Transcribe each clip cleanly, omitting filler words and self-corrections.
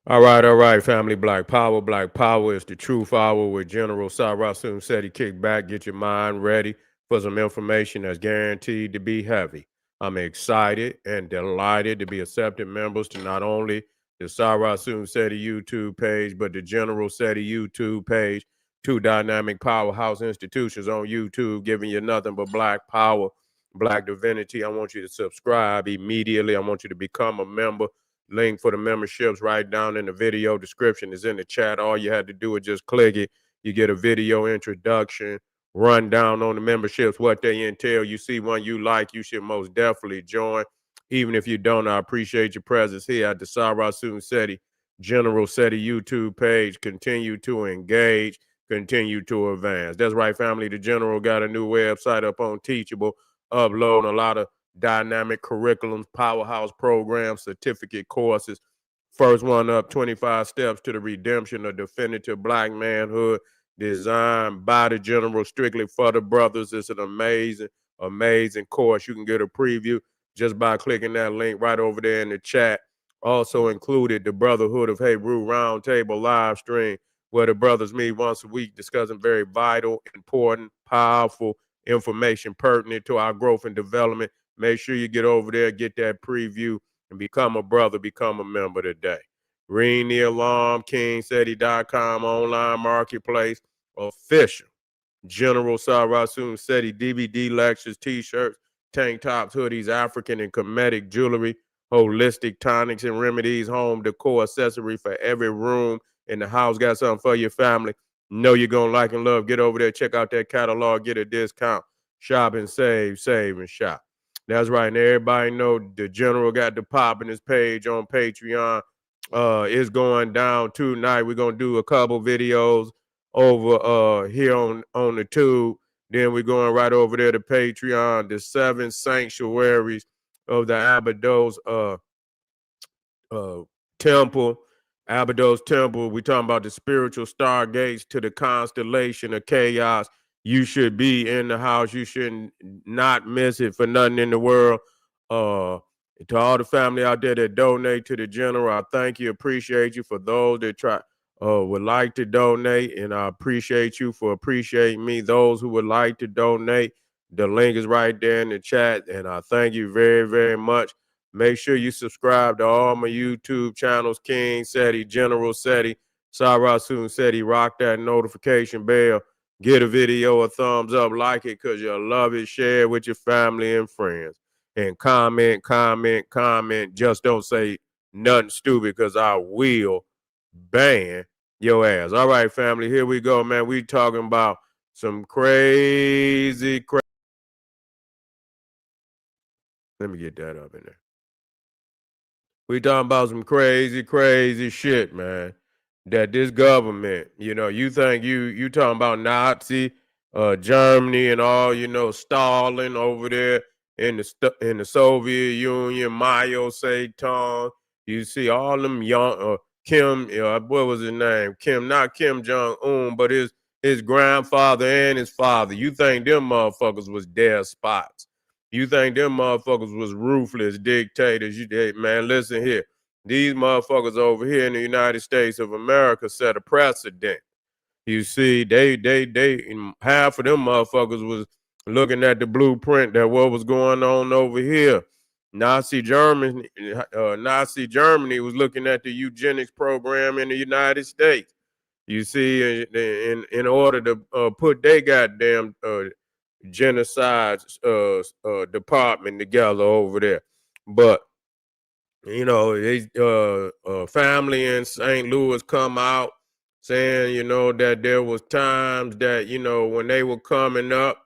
All right, family. Black Power. Black Power is the truth hour with General Sarasun said he kick back, get your mind ready for some information that's guaranteed to be heavy. I'm excited and delighted to be accepted members to not only the Sarasun Seti YouTube page, but the General Seti YouTube page, two dynamic powerhouse institutions on YouTube giving you nothing but black power, black divinity. I want you to subscribe immediately. I want you to become a member. Link for the memberships right down in the video description is in the chat. All you had to do is just click it. You get a video introduction, run down on the memberships, what they entail. You see one you like, you should most definitely join. Even if you don't, I appreciate your presence here at the Sarasun Seti General Seti YouTube page. Continue to engage, continue to advance. That's right, family. The General got a new website up on Teachable, uploading a lot of dynamic curriculums, powerhouse programs, certificate courses. First one up, 25 Steps to the Redemption of Definitive Black Manhood, designed by the General, strictly for the brothers. It's an amazing, amazing course. You can get a preview just by clicking that link right over there in the chat. Also included the Brotherhood of Hebrew Roundtable live stream, where the brothers meet once a week discussing very vital, important, powerful information pertinent to our growth and development. Make sure you get over there, get that preview, and become a brother, become a member today. Ring the alarm, KingSeti.com, online marketplace, official. General Sarasun Seti DVD lectures, t-shirts, tank tops, hoodies, African and Kemetic jewelry, holistic tonics and remedies, home decor accessory for every room in the house. Got something for your family. Know you're going to like and love. Get over there, check out that catalog, get a discount. Shop and save and shop. That's right. And everybody know the General got the pop in his page on Patreon. It's going down tonight. We're going to do a couple videos over here on the tube. Then we're going right over there to Patreon, the 7 sanctuaries of the Abydos uh temple. Abydos temple. We're talking about the spiritual stargates to the constellation of chaos. You should be in the house. You should not miss it for nothing in the world. Uh to all the family out there that donate to the General, I thank you, appreciate you. For those that would like to donate, and I appreciate you for appreciating me. Those who would like to donate, the link is right there in the chat, and I thank you very, very much. Make sure you subscribe to all my YouTube channels, King Seti, General Seti, Sarasun Seti. Rock that notification bell. Get a video a thumbs up, like it because you'll love it. Share it with your family and friends. And comment, comment, comment. Just don't say nothing stupid because I will ban your ass. All right, family, here we go, man. We talking about some crazy. Let me get that up in there. We talking about some crazy, crazy shit, man. That this government, you think you talking about Nazi, Germany and all, Stalin over there in the Soviet Union, Mao Zedong. You see all them young Kim, what was his name? Not Kim Jong Un, but his grandfather and his father. You think them motherfuckers was despots? You think them motherfuckers was ruthless dictators? Man, listen here. These motherfuckers over here in the United States of America set a precedent. You see, and half of them motherfuckers was looking at the blueprint that what was going on over here. Nazi Germany was looking at the eugenics program in the United States. You see, in order to put their goddamn genocide department together over there. But family in St. Louis come out saying, that there was times that, when they were coming up,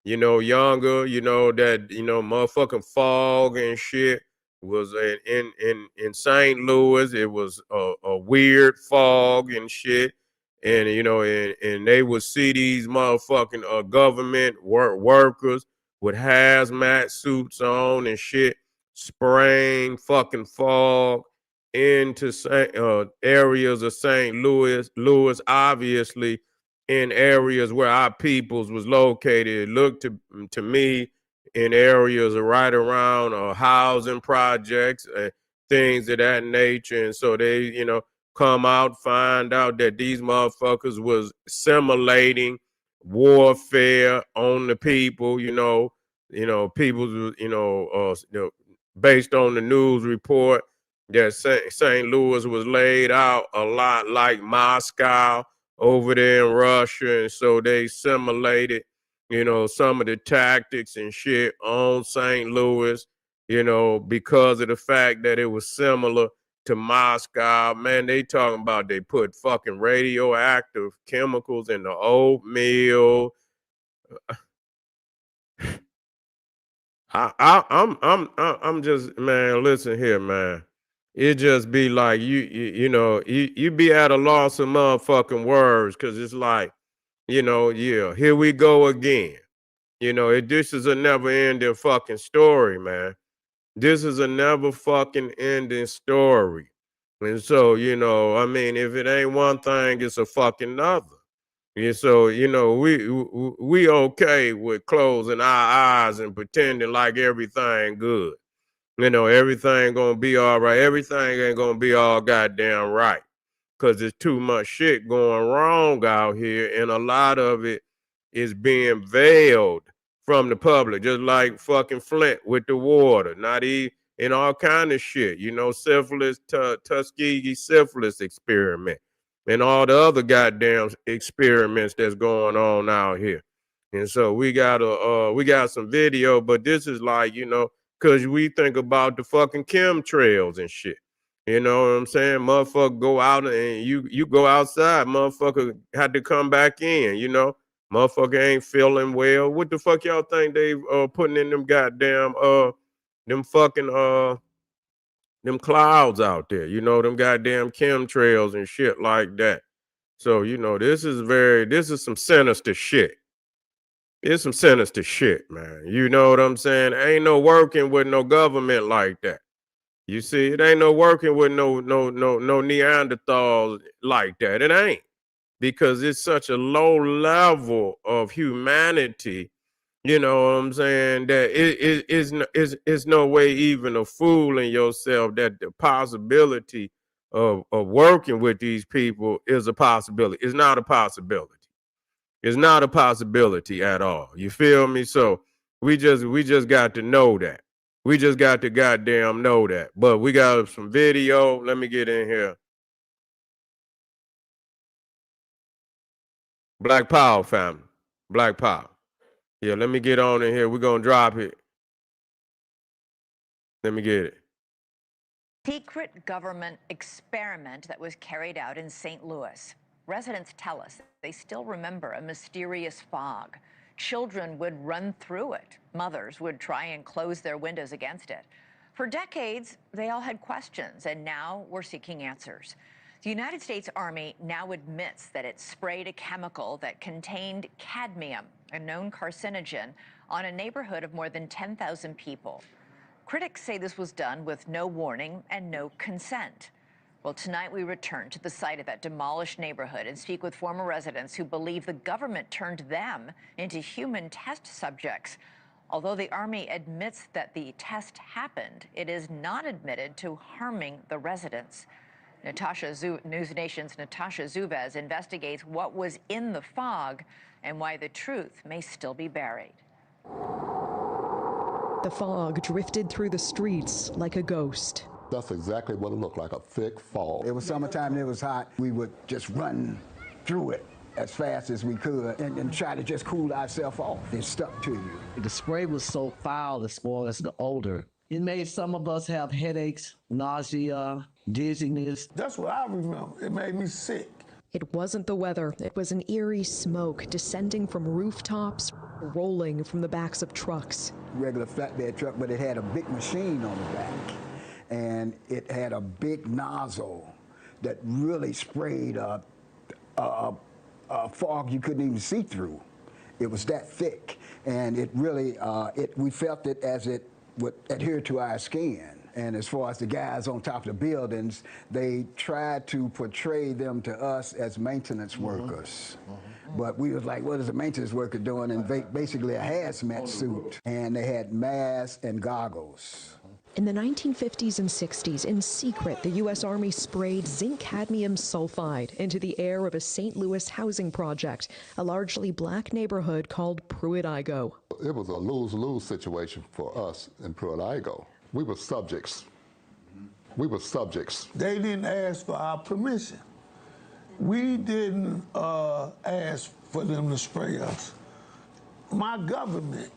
younger, that, motherfucking fog and shit was in St. Louis. It was a weird fog and shit. And, and they would see these motherfucking government workers with hazmat suits on and shit spraying fucking fog into areas of St. Louis, obviously in areas where our peoples was located. It looked to me in areas right around housing projects, things of that nature. And so they, come out, find out that these motherfuckers was simulating warfare on the people, people, based on the news report that St. Louis was laid out a lot like Moscow over there in Russia. And so they simulated, some of the tactics and shit on St. Louis, because of the fact that it was similar to Moscow. Man, they talking about they put fucking radioactive chemicals in the oatmeal. I'm just, man. Listen here, man. It just be like you be at a loss of motherfucking words because it's like, yeah, here we go again. This is a never ending fucking story, man. This is a never fucking ending story. And so, I mean, if it ain't one thing, it's a fucking other. Yeah, so we okay with closing our eyes and pretending like everything good. Everything gonna be all right. Everything ain't gonna be all goddamn right because there's too much shit going wrong out here, and a lot of it is being veiled from the public, just like fucking Flint with the water, not even and all kind of shit. Syphilis, Tuskegee syphilis experiment, and all the other goddamn experiments that's going on out here. And so we got some video, but this is like, because we think about the fucking chemtrails and shit. You know what I'm saying? Motherfucker go out and you go outside, motherfucker had to come back in, Motherfucker ain't feeling well. What the fuck y'all think they putting in them goddamn them fucking them clouds out there, them goddamn chemtrails and shit like that. So, this is some sinister shit. It's some sinister shit, man. You know what I'm saying? Ain't no working with no government like that. You see, it ain't no working with no Neanderthals like that. It ain't because it's such a low level of humanity. You know what I'm saying? That is no way even of fooling yourself that the possibility of working with these people is a possibility. It's not a possibility. It's not a possibility at all. You feel me? So we just got to know that. We just got to goddamn know that. But we got some video. Let me get in here. Black Power family. Black Power. Yeah, let me get on in here. We're gonna drop it. Let me get it. Secret government experiment that was carried out in St. Louis. Residents tell us they still remember a mysterious fog. Children would run through it. Mothers would try and close their windows against it. For decades, they all had questions, and now we're seeking answers. The United States Army now admits that it sprayed a chemical that contained cadmium, a known carcinogen, on a neighborhood of more than 10,000 people. Critics say this was done with no warning and no consent. Well, tonight we return to the site of that demolished neighborhood and speak with former residents who believe the government turned them into human test subjects. Although the Army admits that the test happened, it is not admitted to harming the residents. News Nation's Natasha Zuvez investigates what was in the fog and why the truth may still be buried. The fog drifted through the streets like a ghost. That's exactly what it looked like, a thick fog. It was summertime and it was hot. We would just run through it as fast as we could and try to just cool ourselves off. It stuck to you. The spray was so foul as far as the odor. It made some of us have headaches, nausea, dizziness. That's what I remember. It made me sick. It wasn't the weather. It was an eerie smoke descending from rooftops, rolling from the backs of trucks. Regular flatbed truck, but it had a big machine on the back. And it had a big nozzle that really sprayed a fog you couldn't even see through. It was that thick. And it really, we felt it as it would adhere to our skin. And as far as the guys on top of the buildings, they tried to portray them to us as maintenance workers. But we was like, what is a maintenance worker doing? And basically a hazmat suit. And they had masks and goggles. In the 1950s and 60s, in secret, the U.S. Army sprayed zinc cadmium sulfide into the air of a St. Louis housing project, a largely black neighborhood called Pruitt-Igoe. It was a lose-lose situation for us in Pruitt-Igoe. We were subjects. We were subjects. They didn't ask for our permission. We didn't ask for them to spray us. My government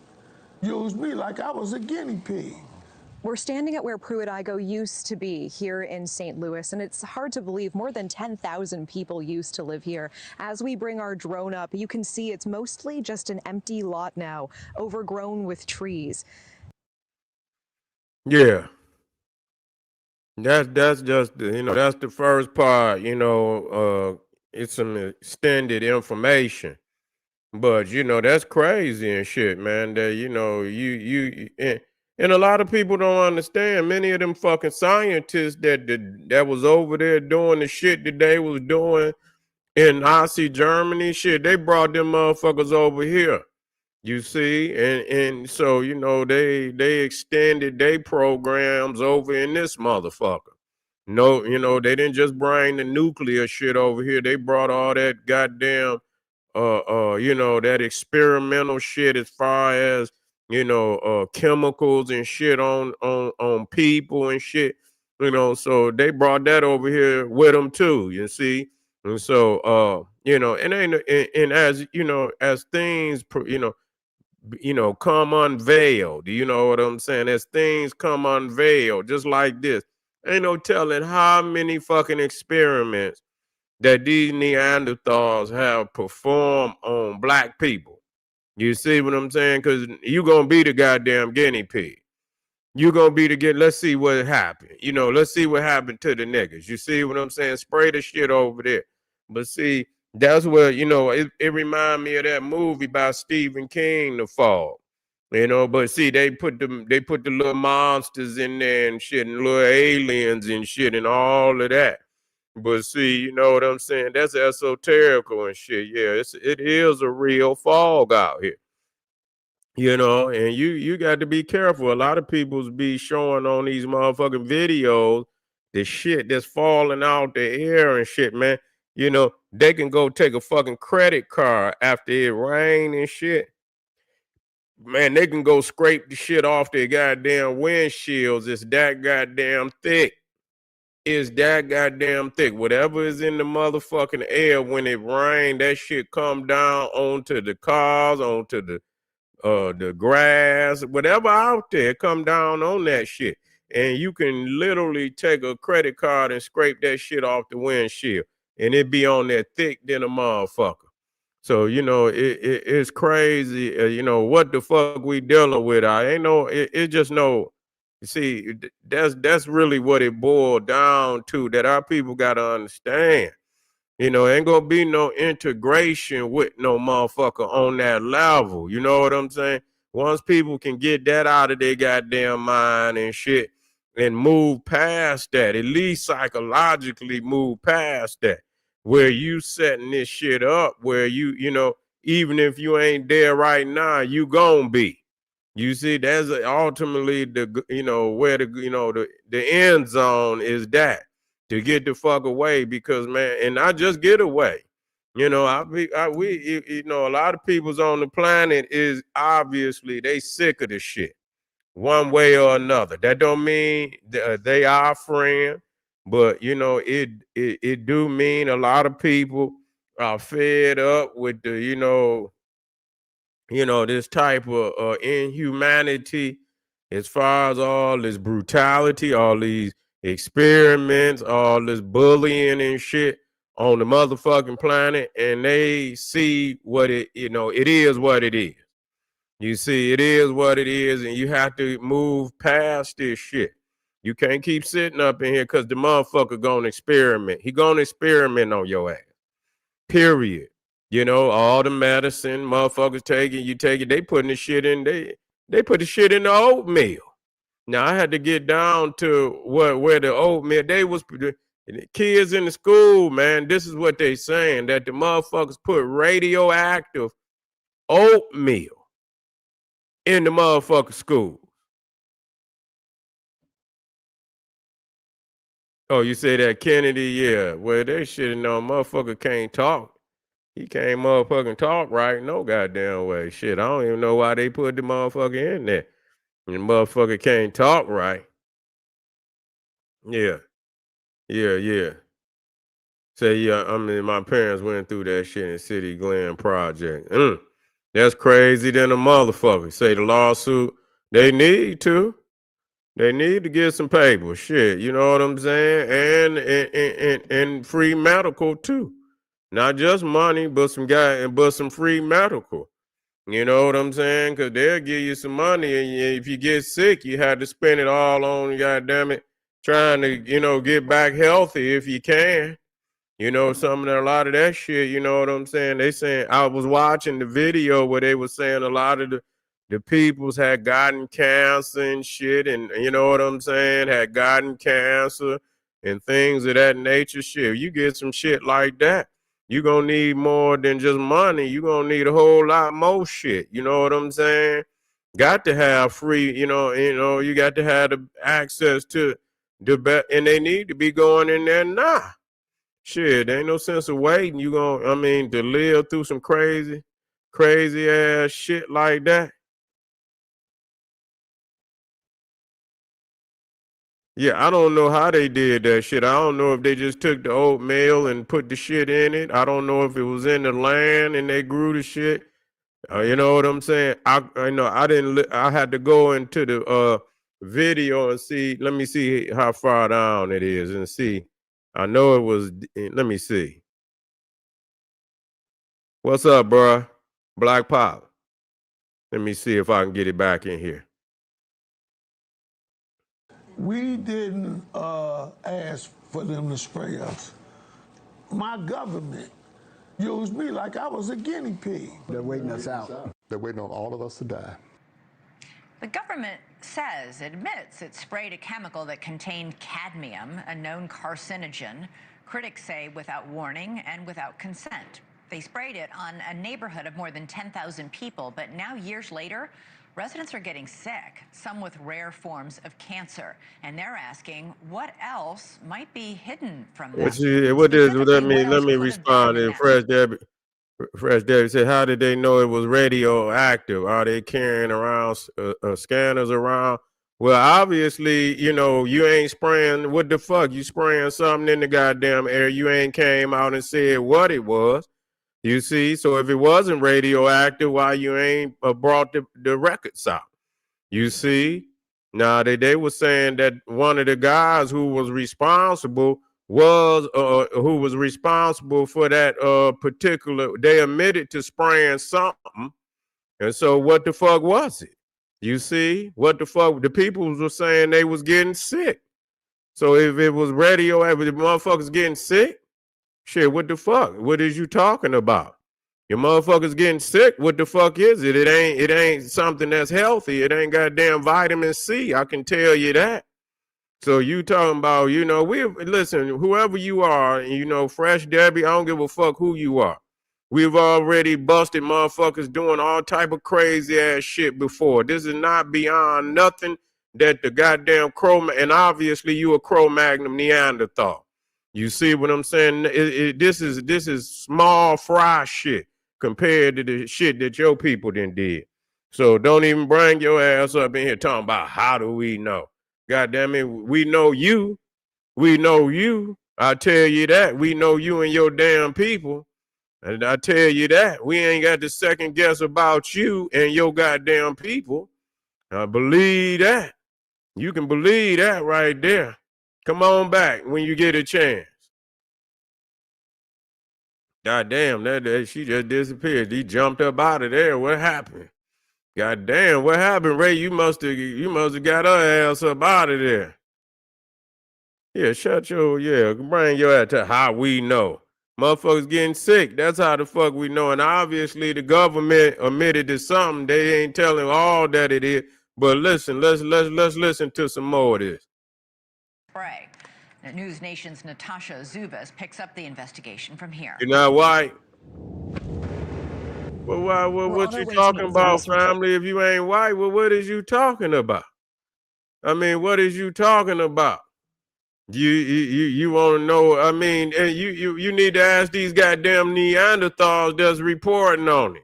used me like I was a guinea pig. We're standing at where Pruitt-Igoe used to be here in St. Louis, and it's hard to believe more than 10,000 people used to live here. As we bring our drone up, you can see it's mostly just an empty lot now, overgrown with trees. Yeah. That's just that's the first part, it's some extended information. But that's crazy and shit, man. That you and a lot of people don't understand. Many of them fucking scientists that was over there doing the shit that they was doing in Nazi Germany, shit, they brought them motherfuckers over here. You see, and so they extended their programs over in this motherfucker. No, they didn't just bring the nuclear shit over here. They brought all that goddamn that experimental shit as far as chemicals and shit on people and shit. So they brought that over here with them too. You see, and so and as as things come unveiled. You know what I'm saying? As things come unveiled, just like this, ain't no telling how many fucking experiments that these Neanderthals have performed on black people. You see what I'm saying? Because you gonna be the goddamn guinea pig. You gonna be the let's see what happened. Let's see what happened to the niggas. You see what I'm saying? Spray the shit over there. But see, that's where, it remind me of that movie by Stephen King, The Fall. But see, they put the little monsters in there and shit, and little aliens and shit and all of that. But see, you know what I'm saying? That's esoterical and shit. Yeah, it is a real fog out here. And you got to be careful. A lot of people's be showing on these motherfucking videos the shit that's falling out the air and shit, man. They can go take a fucking credit card after it rain and shit. Man, they can go scrape the shit off their goddamn windshields. It's that goddamn thick. Is that goddamn thick. Whatever is in the motherfucking air when it rain, that shit come down onto the cars, onto the grass, whatever out there, come down on that shit. And you can literally take a credit card and scrape that shit off the windshield, and it be on there thick than a motherfucker. So it's crazy. What the fuck we dealing with? I ain't no. It just no. You see, that's really what it boiled down to. That our people got to understand. Ain't gonna be no integration with no motherfucker on that level. You know what I'm saying? Once people can get that out of their goddamn mind and shit and move past that, at least psychologically move past that, where you setting this shit up, where even if you ain't there right now, you gonna be. You see, that's ultimately where the end zone is that. To get the fuck away, because man, and not just get away. A lot of people's on the planet is obviously they sick of the shit one way or another. That don't mean they our friend, but it do mean a lot of people are fed up with the this type of inhumanity, as far as all this brutality, all these experiments, all this bullying and shit on the motherfucking planet, and they see what it is what it is. You see, it is what it is, and you have to move past this shit. You can't keep sitting up in here because the motherfucker gonna experiment. He gonna experiment on your ass. Period. All the medicine motherfuckers taking, you take it, they putting the shit in, they put the shit in the oatmeal. Now I had to get down to where the oatmeal, the kids in the school, man, this is what they saying, that the motherfuckers put radioactive oatmeal in the motherfucking school. Oh, you say that Kennedy? Yeah. Well, they should know motherfucker can't talk. He can't motherfucking talk right. No goddamn way. Shit, I don't even know why they put the motherfucker in there. And the motherfucker can't talk right. Yeah. Yeah, yeah. Say, yeah, I mean, my parents went through that shit in City Glen Project. That's crazy than a motherfucker. Say the lawsuit, they need to. They need to get some paper. Shit, you know what I'm saying? And free medical too. Not just money, but some free medical. You know what I'm saying? Because they'll give you some money, and if you get sick, you had to spend it all on, goddamn it, trying to, get back healthy if you can. A lot of that shit, you know what I'm saying? They saying, I was watching the video where they were saying a lot of the peoples had gotten cancer and shit, and you know what I'm saying, had gotten cancer and things of that nature. Shit, you get some shit like that, you gonna need more than just money. You gonna need a whole lot more shit. You know what I'm saying? Got to have free, you got to have the access to the best, and they need to be going in there now. Shit, there ain't no sense of waiting. To live through some crazy, crazy ass shit like that. Yeah, I don't know how they did that shit. I don't know if they just took the oatmeal and put the shit in it. I don't know if it was in the land and they grew the shit. You know what I'm saying? I know I didn't. I had to go into the video and see. Let me see how far down it is and see. I know it was. Let me see. What's up, bruh? Black Pop. Let me see if I can get it back in here. We didn't ask for them to spray us. My government used me like I was a guinea pig. They're waiting us out. They're waiting on all of us to die. The government says, admits it sprayed a chemical that contained cadmium, a known carcinogen. Critics say without warning and without consent. They sprayed it on a neighborhood of more than 10,000 people, but now years later, residents are getting sick, some with rare forms of cancer, and they're asking what else might be hidden from them. Let me respond. And Fresh Debbie said, how did they know it was radioactive? Are they carrying around scanners around? Well, obviously, you ain't spraying. What the fuck? You spraying something in the goddamn air. You ain't came out and said what it was. You see? So if it wasn't radioactive, why you ain't brought the records out? You see? Now, they were saying that one of the guys who was responsible for that particular, they admitted to spraying something. And so what the fuck was it? You see? What the fuck? The people were saying they was getting sick. So if it was radioactive, the motherfuckers getting sick, shit, what the fuck? What is you talking about? Your motherfuckers getting sick. What the fuck is it? It ain't something that's healthy. It ain't goddamn vitamin C. I can tell you that. So you talking about, listen, whoever you are, Fresh Debbie, I don't give a fuck who you are. We've already busted motherfuckers doing all type of crazy ass shit before. This is not beyond nothing that the goddamn and obviously you a Cro-Magnon Neanderthal. You see what I'm saying? This is small fry shit compared to the shit that your people did. So don't even bring your ass up in here talking about how do we know? God damn it, we know you. We know you. I tell you that. We know you and your damn people. And I tell you that. We ain't got to second guess about you and your goddamn people. I believe that. You can believe that right there. Come on back when you get a chance. God damn, that she just disappeared. He jumped up out of there. What happened? God damn, what happened, Ray? You must have got her ass up out of there. Yeah, bring your ass to how we know. Motherfuckers getting sick. That's how the fuck we know. And obviously the government admitted to something. They ain't telling all that it is. But listen, let's listen to some more of this. Spray. News Nation's Natasha Zubas picks up the investigation from here. You're not white. Well, what you talking about, family? If you ain't white, well, what is you talking about? I mean, what is you talking about? You want to know? I mean, and you need to ask these goddamn Neanderthals that's reporting on it.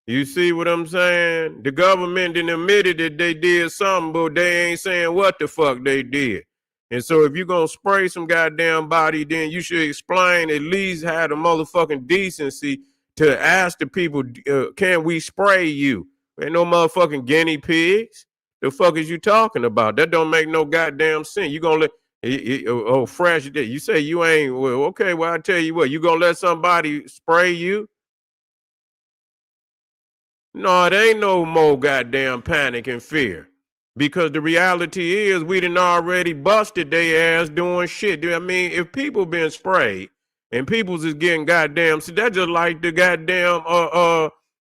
You see what I'm saying? The government didn't admitted that they did something, but they ain't saying what the fuck they did. And so if you're going to spray some goddamn body, then you should explain, at least have the motherfucking decency to ask the people, can we spray you? Ain't no motherfucking guinea pigs. The fuck is you talking about? That don't make no goddamn sense. You gonna let, fresh, you say you ain't, well, okay, well, I tell you what, you gonna let somebody spray you? No, it ain't no more goddamn panic and fear. Because the reality is we done already busted their ass doing shit. I mean, if people been sprayed and people's is getting goddamn, see, that's just like the goddamn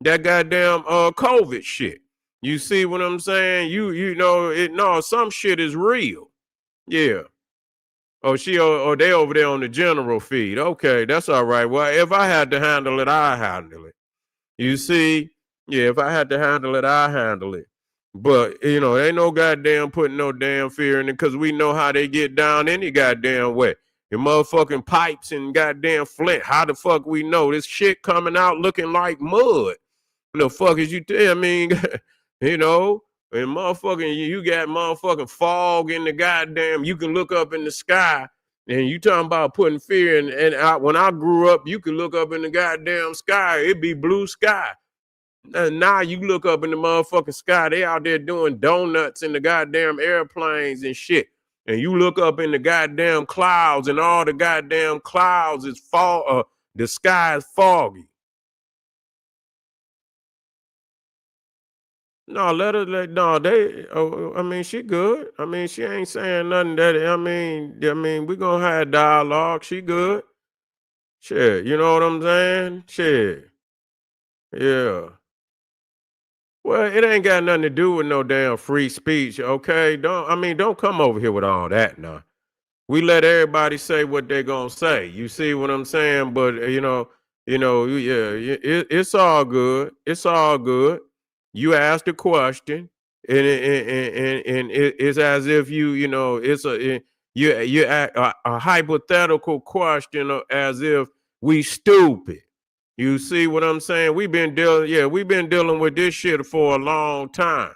that goddamn COVID shit. You see what I'm saying? You know it. No, some shit is real. Yeah. Oh, they over there on the general feed. Okay, that's all right. Well, if I had to handle it, I handle it. You see, yeah, if I had to handle it, I handle it. But ain't no goddamn putting no damn fear in it because we know how they get down any goddamn way. Your motherfucking pipes and goddamn Flint. How the fuck we know this shit coming out looking like mud? The fuck is you? I mean, you know, and motherfucking you got motherfucking fog in the goddamn. You can look up in the sky, and you talking about putting fear in. And when I grew up, you could look up in the goddamn sky. It'd be blue sky. And now you look up in the motherfucking sky. They out there doing donuts in the goddamn airplanes and shit. And you look up in the goddamn clouds, and all the goddamn clouds is fall. The sky is foggy. No, no, they, I mean, she good. I mean, she ain't saying nothing that, I mean, we gonna have dialogue. She good. Shit, you know what I'm saying? Shit, yeah. Well, it ain't got nothing to do with no damn free speech, okay? Don't come over here with all that now. We let everybody say what they're gonna say. You see what I'm saying? But yeah, it's all good. It's all good. You asked a question, and it's as if it's a hypothetical question, as if we stupid. You see what I'm saying? We've been dealing with this shit for a long time.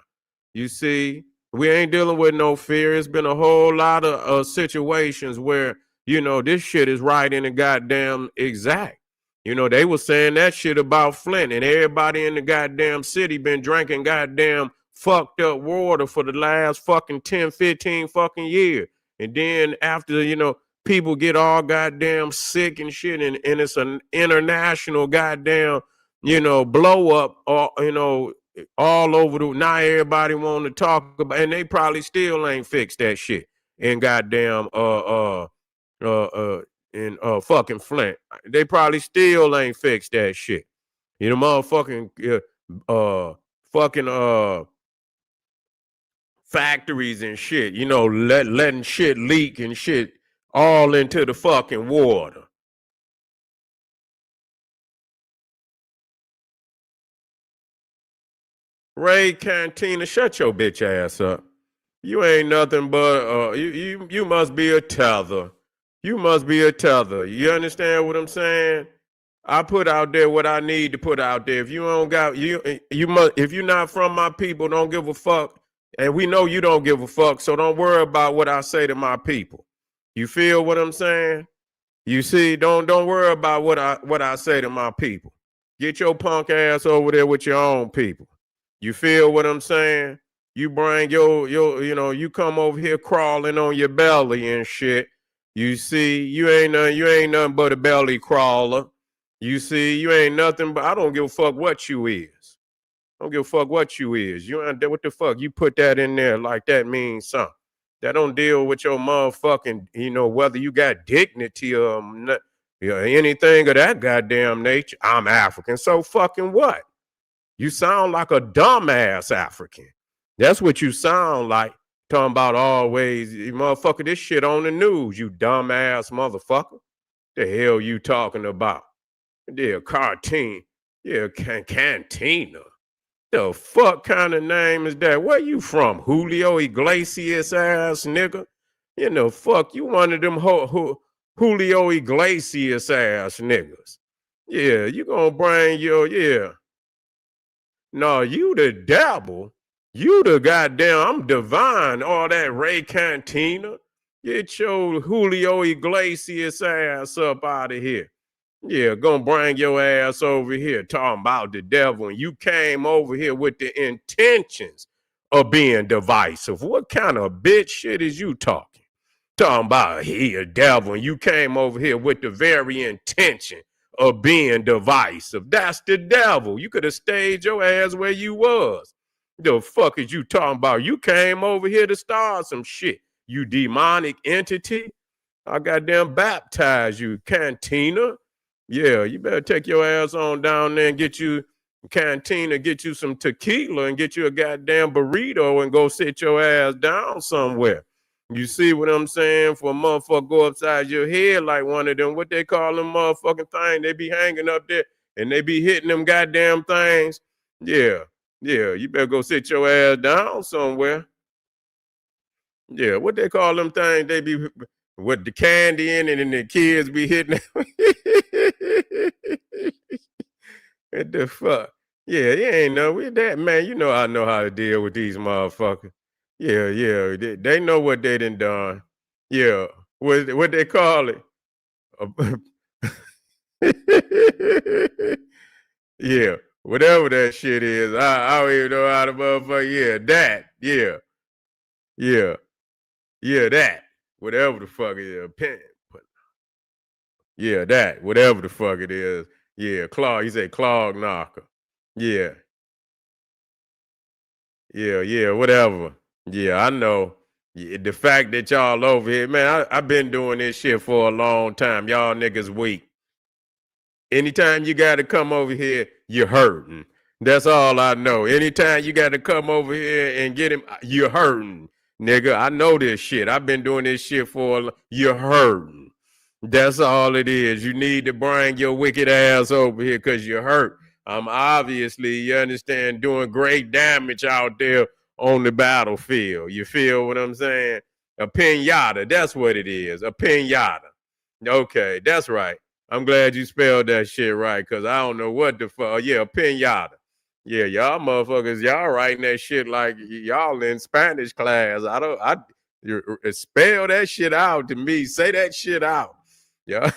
You see, we ain't dealing with no fear. It's been a whole lot of situations where, this shit is right in the goddamn exact. They were saying that shit about Flint, and everybody in the goddamn city been drinking goddamn fucked up water for the last fucking 10, 15 fucking years. And then after, people get all goddamn sick and shit, and it's an international goddamn, blow up, or, all over now everybody want to talk about, and they probably still ain't fixed that shit in goddamn in fucking Flint. They probably still ain't fixed that shit. Motherfucking fucking factories and shit, letting shit leak and shit all into the fucking water. Ray Cantina, shut your bitch ass up. You ain't nothing but you must be a tether. You must be a tether. You understand what I'm saying? I put out there what I need to put out there. If you don't got you must, if you're not from my people, don't give a fuck. And we know you don't give a fuck, so don't worry about what I say to my people. You feel what I'm saying? You see, don't worry about what I say to my people. Get your punk ass over there with your own people. You feel what I'm saying? You bring you come over here crawling on your belly and shit. You see, you ain't nothing but a belly crawler. You see, you ain't nothing but, I don't give a fuck what you is. I don't give a fuck what you is. You ain't what the fuck? You put that in there like that means something. That don't deal with your motherfucking, whether you got dignity or not, anything of that goddamn nature. I'm African. So fucking what? You sound like a dumbass African. That's what you sound like. Talking about always, motherfucker, this shit on the news, you dumbass motherfucker. The hell you talking about? Yeah, cartoon. Yeah, cantina. The fuck kind of name is that? Where you from? Julio Iglesias ass nigga? You know, fuck, you one of them Julio Iglesias ass niggas. Yeah, you gonna bring your, yeah. No, you the devil. You the goddamn, I'm divine. All that Ray Cantina. Get your Julio Iglesias ass up out of here. Yeah, gonna bring your ass over here talking about the devil. And you came over here with the intentions of being divisive. What kind of bitch shit is you talking? Talking about he a devil, and you came over here with the very intention of being divisive. That's the devil. You could have stayed your ass where you was. The fuck is you talking about? You came over here to start some shit. You demonic entity. I goddamn baptize you, Cantina. Yeah, you better take your ass on down there and get you Cantina, get you some tequila and get you a goddamn burrito and go sit your ass down somewhere. You see what I'm saying? For a motherfucker go upside your head like one of them, what they call them motherfucking thing, they be hanging up there and they be hitting them goddamn things. Yeah, yeah, you better go sit your ass down somewhere. Yeah, what they call them things, they be with the candy in it and the kids be hitting What the fuck? Yeah, you ain't know with that, man. You know I know how to deal with these motherfuckers. Yeah, yeah. They know what they done. Yeah. What they call it? A- yeah. Whatever that shit is. I don't even know how to motherfucker. Yeah, that. Yeah. Yeah. Yeah, that. Whatever the fuck it is. Yeah, that. Whatever the fuck it is. Yeah, Claw. He said clog knocker. Yeah. Yeah, yeah, whatever. Yeah, I know. Yeah, the fact that y'all over here, man, I've been doing this shit for a long time. Y'all niggas weak. Anytime you got to come over here, you're hurting. That's all I know. Anytime you got to come over here and get him, you're hurting. Nigga, I know this shit. I've been doing this shit you're hurting. That's all it is. You need to bring your wicked ass over here because you're hurt. I'm obviously, you understand, doing great damage out there on the battlefield. You feel what I'm saying? A pinata. That's what it is. A pinata. Okay, that's right. I'm glad you spelled that shit right because I don't know what the fuck. Yeah, a pinata. Yeah, y'all motherfuckers, y'all writing that shit like y'all in Spanish class. Spell that shit out to me. Say that shit out. Yeah.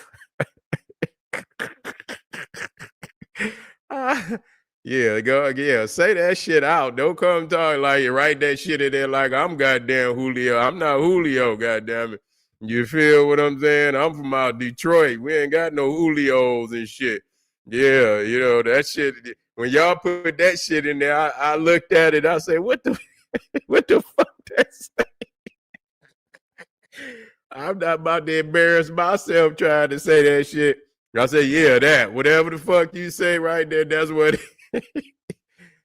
Yeah, go, yeah, say that shit out. Don't come talk like you write that shit in there like I'm goddamn Julio. I'm not Julio, goddamn it. You feel what I'm saying? I'm from out Detroit. We ain't got no Julios and shit. Yeah, you know, that shit. When y'all put that shit in there, I looked at it. I said, what the what the fuck that's I'm not about to embarrass myself trying to say that shit. I say, yeah, that. Whatever the fuck you say right there, that's what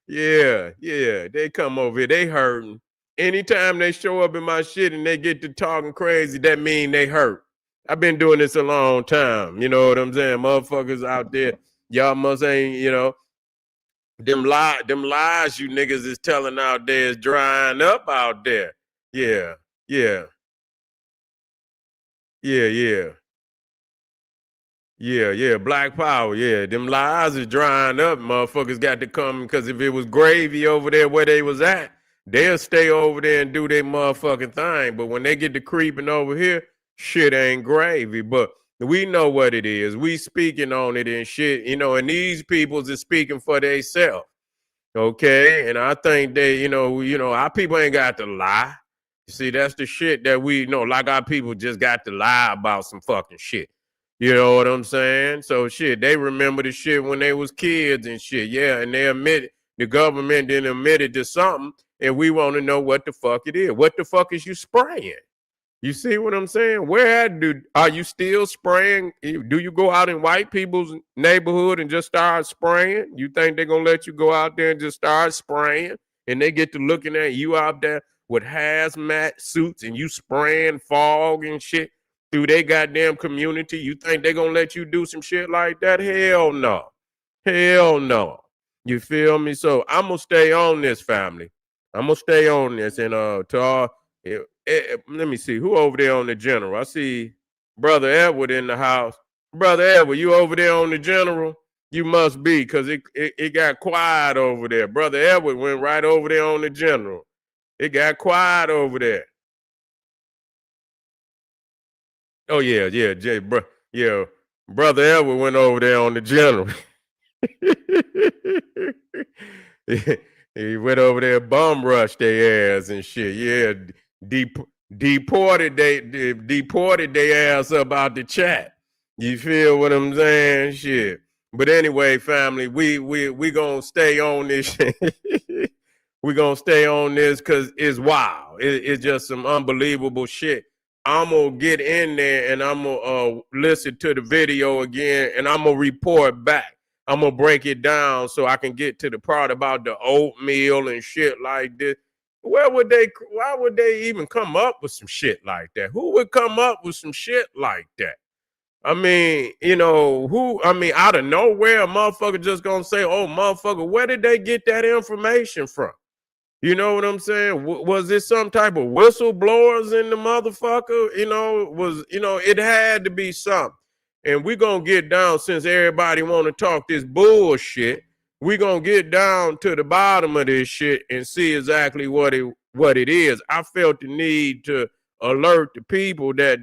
yeah, yeah. They come over here, they hurting. Anytime they show up in my shit and they get to talking crazy, that mean they hurt. I've been doing this a long time. You know what I'm saying? Motherfuckers out there, y'all must ain't, you know, them lies you niggas is telling out there is drying up out there. Yeah, yeah, yeah, yeah. Yeah, yeah, Black Power. Yeah, them lies is drying up. Motherfuckers got to come because if it was gravy over there where they was at, they'll stay over there and do their motherfucking thing. But when they get to creeping over here, shit ain't gravy. But we know what it is. We speaking on it and shit, you know. And these peoples is speaking for themselves. Okay, and I think they, our people ain't got to lie. You see, that's the shit that we know. Like our people just got to lie about some fucking shit. You know what I'm saying? So shit, they remember the shit when they was kids and shit. Yeah, and they admit the government didn't admit it to something, and we want to know what the fuck it is. What the fuck is you spraying? You see what I'm saying? Are you still spraying? Do you go out in white people's neighborhood and just start spraying? You think they're gonna let you go out there and just start spraying? And they get to looking at you out there with hazmat suits and you spraying fog and shit through their goddamn community. You think they're gonna let you do some shit like that? Hell no. Hell no. You feel me? So I'm gonna stay on this, family. I'm gonna stay on this, and to all let me see who over there on the general. I see Brother Edward in the house. Brother Edward, you over there on the general? You must be, because it got quiet over there. Brother Edward went right over there on the general. It got quiet over there. Oh yeah, yeah. Brother Edward went over there on the general. He went over there, bum rushed their ass and shit. Yeah, deported their ass up out the chat. You feel what I'm saying? Shit. But anyway, family, we gonna stay on this shit. We gonna stay on this because it's wild. It's just some unbelievable shit. I'm gonna get in there and I'm gonna listen to the video again and I'm gonna report back. I'm gonna break it down so I can get to the part about the oatmeal and shit like this. Why would they even come up with some shit like that? Who would come up with some shit like that? I mean, out of nowhere, a motherfucker just gonna say, oh, motherfucker, where did they get that information from? You know what I'm saying? Was it some type of whistleblowers in the motherfucker? It had to be something. And we're going to get down, since everybody want to talk this bullshit, we're going to get down to the bottom of this shit and see exactly what it is. I felt the need to alert the people that,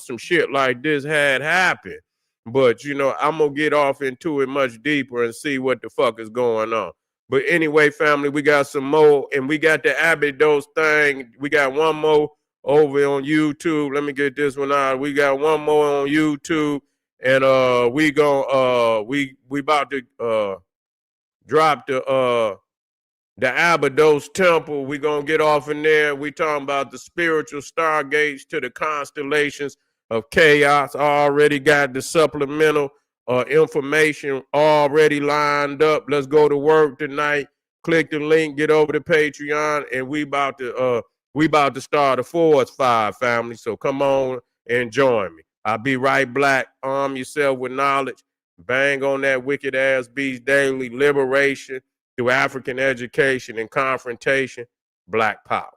some shit like this had happened. But, I'm going to get off into it much deeper and see what the fuck is going on. But anyway, family, we got some more, and we got the Abbey Dose thing. We got one more over on YouTube. Let me get this one out. We got one more on YouTube, and we about to drop the Abydos Temple. We're going to get off in there. We talking about the spiritual stargates to the constellations of chaos. I already got the supplemental information already lined up. Let's go to work tonight. Click the link, get over to Patreon, and we about to start a Forest Fire, family. So come on and join me. I'll be right back. Arm yourself with knowledge. Bang on that wicked ass beast daily. Liberation through African education and confrontation. Black power.